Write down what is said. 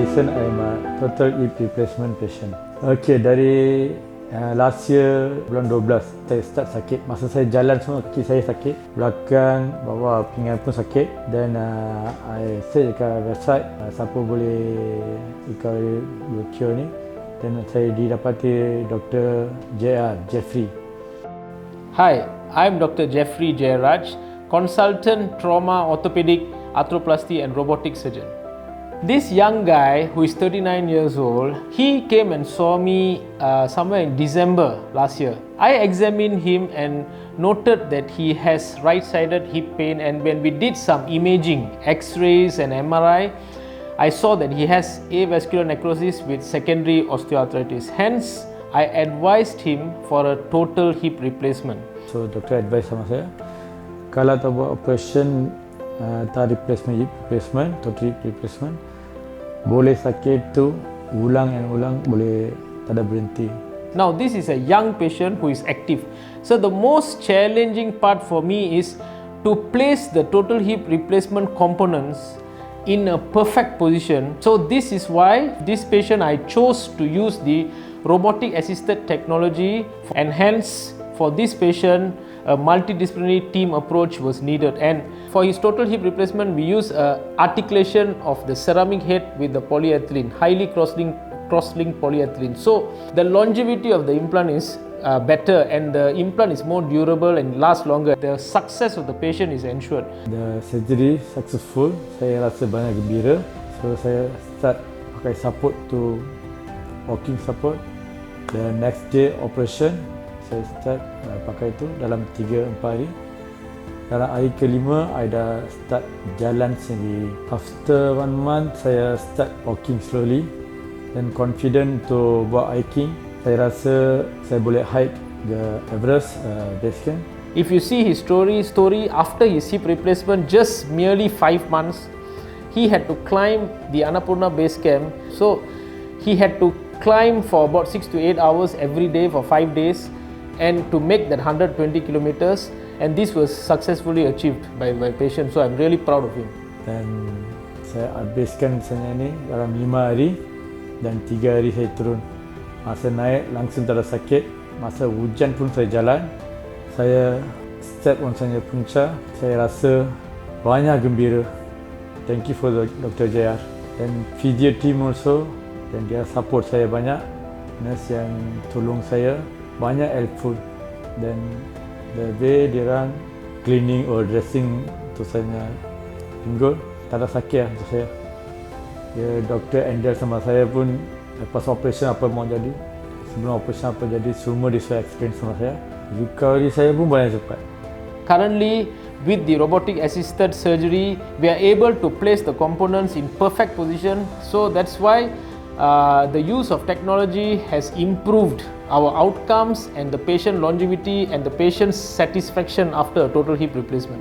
Jegathisan, I am a total hip replacement patient. Okay, dari last year bulan 12 saya start sakit. Masa saya jalan semua kaki saya sakit, belakang, bawah, pinggang pun sakit. Dan I search dekat website siapa boleh recovery cure ni, dan saya didapati Dr Jeffrey. Hi, I'm Dr Jeffrey Jaya Raj, consultant trauma orthopedic, arthroplasty and robotic surgeon. This young guy who is 39 years old, he came and saw me somewhere in December last year. I examined him and noted that he has right-sided hip pain, and when we did some imaging, x-rays and MRI, I saw that he has avascular necrosis with secondary osteoarthritis. Hence, I advised him for a total hip replacement. So, doktor advice sama saya, kalau tak buat operation tak replacement hip replacement, total hip replacement, boleh sakit tu ulang and ulang, boleh tak ada berhenti. Now this is a young patient who is active. So the most challenging part for me is to place the total hip replacement components in a perfect position. So this is why this patient I chose to use the robotic assisted technology, and hence for this patient a multidisciplinary team approach was needed. And for his total hip replacement, we use articulation of the ceramic head with the polyethylene, highly cross-linked polyethylene. So the longevity of the implant is better, and the implant is more durable and lasts longer. The success of the patient is ensured. The surgery successful, saya rasa banyak gembira. So saya start pakai support to walking support. The next day operation, saya start pakai itu dalam 3-4 hari. Dalam hari kelima, I dah start jalan sendiri. After 1 month, saya start walking slowly dan confident to buat hiking. Saya rasa saya boleh hike the Everest base camp. If you see his story after his hip replacement, just merely 5 months, he had to climb the Annapurna base camp. So he had to climb for about 6 to 8 hours every day for 5 days, and to make that 120 kilometers, and this was successfully achieved by my patient. So I'm really proud of him. Dan saya habiskan sebenarnya ni dalam 5 hari dan 3 hari saya turun. Masa naik langsung tak ada sakit. Masa hujan pun saya jalan. Saya step on saya punca. Saya rasa banyak gembira. Thank you for Dr. Jaya. Dan physio team also, dan dia support saya banyak. Nurse yang tolong saya banyak helpful, dan the way diorang cleaning or dressing untuk saya pinggul tak ada sakit lah untuk saya. Dia doktor handle sama saya pun lepas operation apa mau jadi, sebelum operation apa jadi, semua dia explain sama saya. Recovery saya pun banyak cepat. Currently, with the robotic assisted surgery, we are able to place the components in perfect position. So that's why the use of technology has improved our outcomes and the patient longevity and the patient's satisfaction after a total hip replacement.